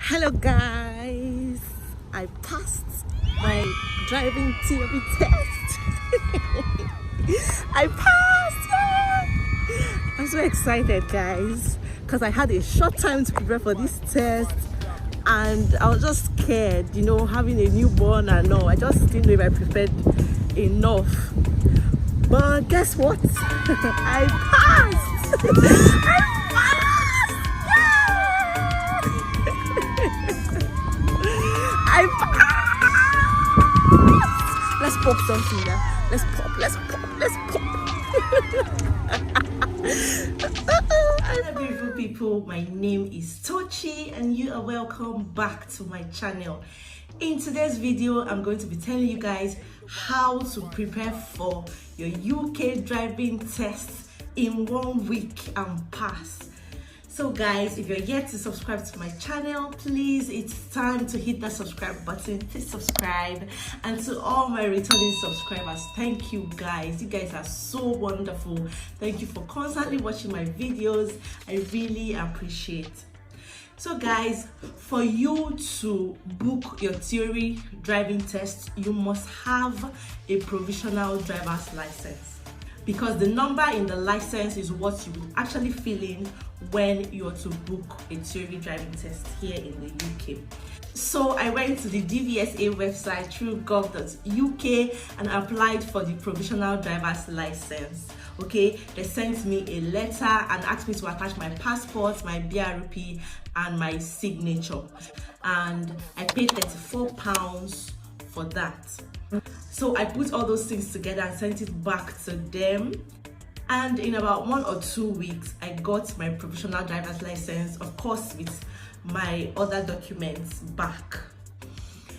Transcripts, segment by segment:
Hello guys, I passed my driving theory test. I passed! Yeah! I'm so excited guys because I had a short time to prepare for this test and I was just scared, having a newborn and all. I just didn't know if I prepared enough. But guess what? I passed! I passed! Let's pop something now. Let's pop. Hello beautiful people, my name is Tochi and you are welcome back to my channel. In today's video, I'm going to be telling you guys how to prepare for your UK driving test in 1 week and pass. So guys, if you're yet to subscribe to my channel, please, it's time to hit that subscribe button. Please subscribe. And to all my returning subscribers, thank you guys. You guys are so wonderful. Thank you for constantly watching my videos. I really appreciate. So guys, for you to book your theory driving test, you must have a provisional driver's license, because the number in the license is what you will actually fill in when you're to book a theory driving test here in the UK. So I went to the dvsa website through gov.uk and applied for the provisional driver's license. Okay, they sent me a letter and asked me to attach my passport, my BRP and my signature, and I paid £34 for that. So I put all those things together and sent it back to them, and in about 1 or 2 weeks I got my provisional driver's license, of course with my other documents back.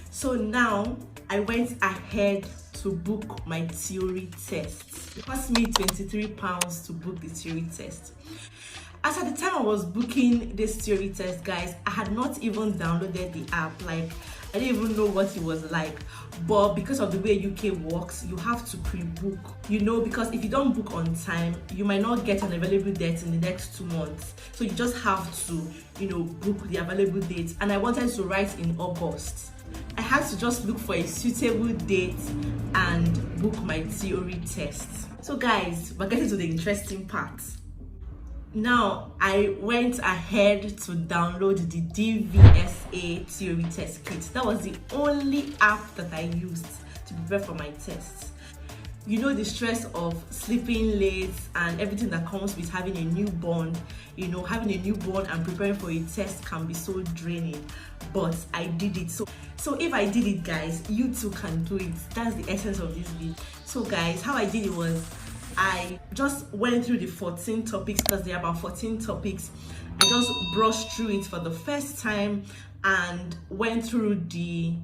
So now I went ahead to book my theory test. It cost me £23 to book the theory test. As at the time I was booking this theory test, guys, I had not even downloaded the app. Like, I didn't even know what it was like. But because of the way UK works, you have to pre-book, because if you don't book on time, you might not get an available date in the next 2 months. So you just have to, book the available date. And I wanted to write in August. I had to just look for a suitable date and book my theory test. So guys, we're getting to the interesting part. Now I went ahead to download the dvsa theory test kit. That was the only app that I used to prepare for my tests. The stress of sleeping late and everything that comes with having a newborn. Having a newborn and preparing for a test can be so draining, but I did it. So if I did it, guys, you too can do it. That's the essence of this video. So guys, how I did it was, I just went through the 14 topics, because there are about 14 topics. I just brushed through it for the first time and went through the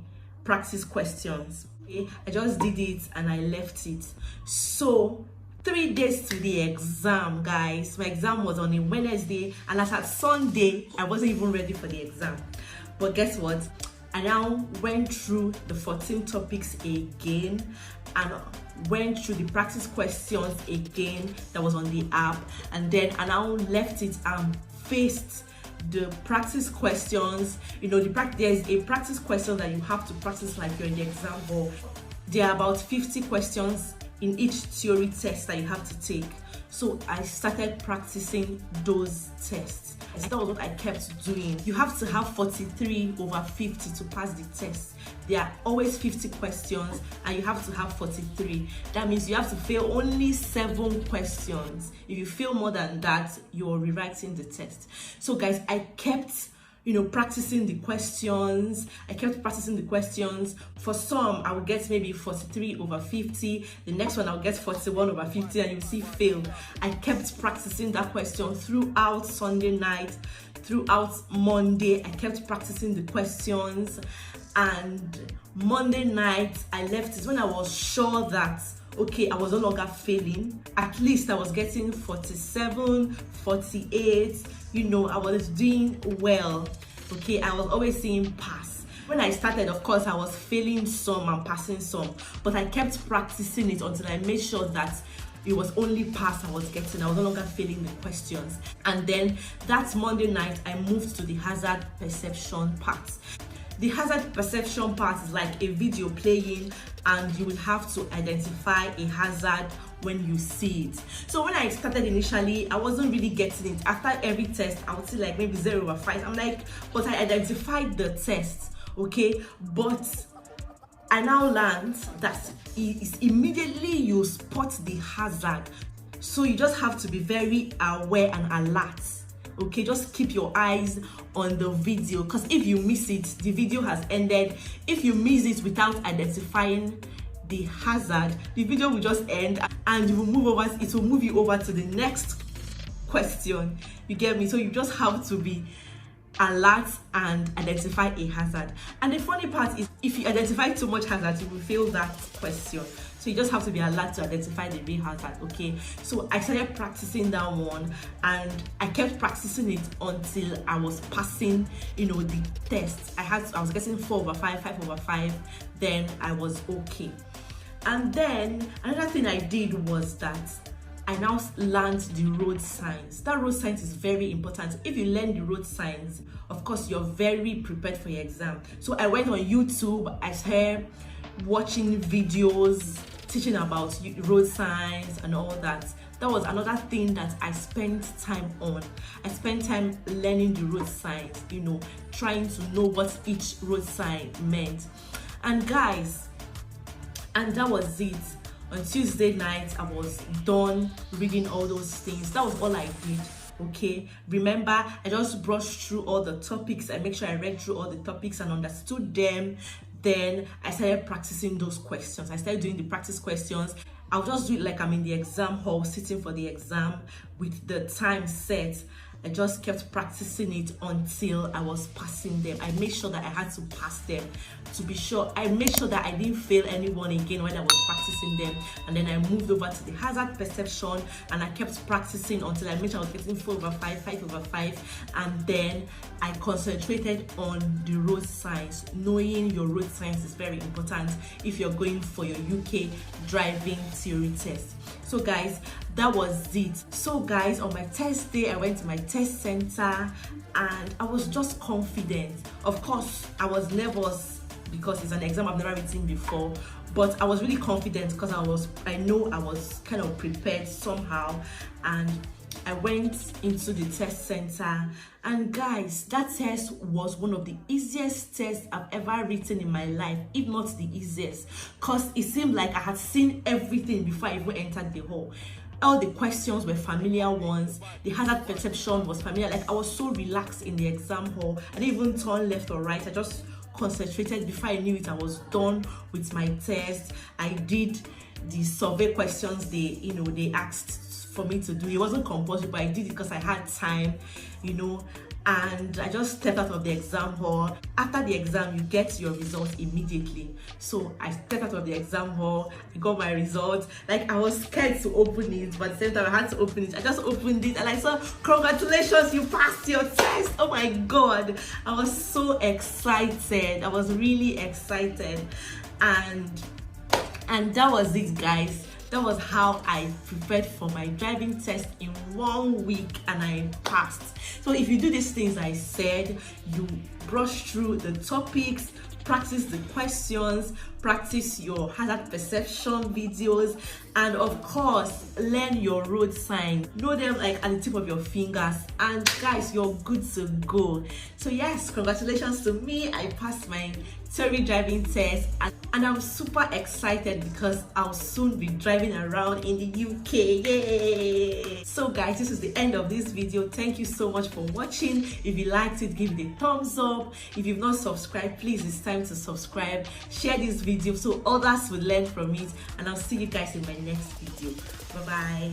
practice questions. Okay? I just did it and I left it. So 3 days to the exam, guys. My exam was on a Wednesday, and as at Sunday, I wasn't even ready for the exam. But guess what? I now went through the 14 topics again and went through the practice questions again that was on the app, and then I now left it and faced the practice questions. There's a practice question that you have to practice like you're in the exam hall. There are about 50 questions in each theory test that you have to take. So I started practicing those tests. That was what I kept doing. You have to have 43 over 50 to pass the test. There are always 50 questions and you have to have 43. That means you have to fail only 7 questions. If you fail more than that, you're rewriting the test. So guys, I kept practicing the questions. For some, I would get maybe 43 over 50. The next one, I'll get 41 over 50, and you see fail. I kept practicing that question throughout Sunday night, throughout Monday. I kept practicing the questions, and Monday night, I left it when I was sure that, okay, I was no longer failing. At least I was getting 47, 48. I was doing well. Okay, I was always seeing pass. When I started, of course, I was failing some and passing some, but I kept practicing it until I made sure that it was only pass I was getting. I was no longer failing the questions. And then that Monday night, I moved to the hazard perception part. The hazard perception part is like a video playing, and you will have to identify a hazard when you see it. So when I started initially, I wasn't really getting it. After every test, I would see like maybe 0/5. I'm like, but I identified the test, okay? But I now learned that it's immediately you spot the hazard. So you just have to be very aware and alert. Okay, just keep your eyes on the video, because if you miss it, the video has ended. If you miss it without identifying the hazard, the video will just end and you will move over. It will move you over to the next question. You get me? So you just have to be alert and identify a hazard. And the funny part is, if you identify too much hazard, you will fail that question. So you just have to be alert to identify the real hazard. Okay, so I started practicing that one, and I kept practicing it until I was passing, you know, the test. I was getting 4/5, 5/5. Then I was okay. And then another thing I did was that I now learned the road signs. That road signs is very important. If you learn the road signs, of course, you're very prepared for your exam. So I went on YouTube, I started watching videos teaching about road signs and all that. That was another thing that I spent time on. I spent time learning the road signs, you know, trying to know what each road sign meant. And guys, and that was it. On Tuesday night, I was done reading all those things. That was all I did. Okay, remember, I just brushed through all the topics. I make sure I read through all the topics and understood them. Then I started practicing those questions. I started doing the practice questions. I'll just do it like I'm in the exam hall, sitting for the exam with the time set. I just kept practicing it until I was passing them. I made sure that I had to pass them to be sure. I made sure that I didn't fail anyone again when I was practicing them. And then I moved over to the hazard perception, and I kept practicing until I made sure I was getting 4/5, 5/5. And then I concentrated on the road signs. Knowing your road signs is very important if you're going for your UK driving theory test. So guys, that was it. So guys, on my test day, I went to my test center and I was just confident. Of course, I was nervous because it's an exam I've never written before, but I was really confident because I know I was kind of prepared somehow. And I went into the test center, and guys, that test was one of the easiest tests I've ever written in my life, if not the easiest, because it seemed like I had seen everything before I even entered the hall. All the questions were familiar ones. The hazard perception was familiar. Like, I was so relaxed in the exam hall. I didn't even turn left or right. I just concentrated. Before I knew it, I was done with my test. I did the survey questions they asked for me to do. It wasn't compulsory, but I did it because I had time, and I just stepped out of the exam hall. After the exam, you get your results immediately. So I stepped out of the exam hall, I got my results. Like, I was scared to open it, but at the same time I had to open it. I just opened it and I saw, congratulations, you passed your test. Oh my God, I was so excited. I was really excited, and that was it, guys. That was how I prepared for my driving test in 1 week, and I passed. So if you do these things I said, you brush through the topics, practice the questions, practice your hazard perception videos, and of course, learn your road sign. Know them like at the tip of your fingers, and guys, you're good to go. So yes, congratulations to me. I passed my theory driving test, and I'm super excited because I'll soon be driving around in the UK. Yay! So guys, this is the end of this video. Thank you so much for watching. If you liked it, give it a thumbs up. If you've not subscribed, please, it's time to subscribe. Share this video so others will learn from it, and I'll see you guys in my next video. Bye bye.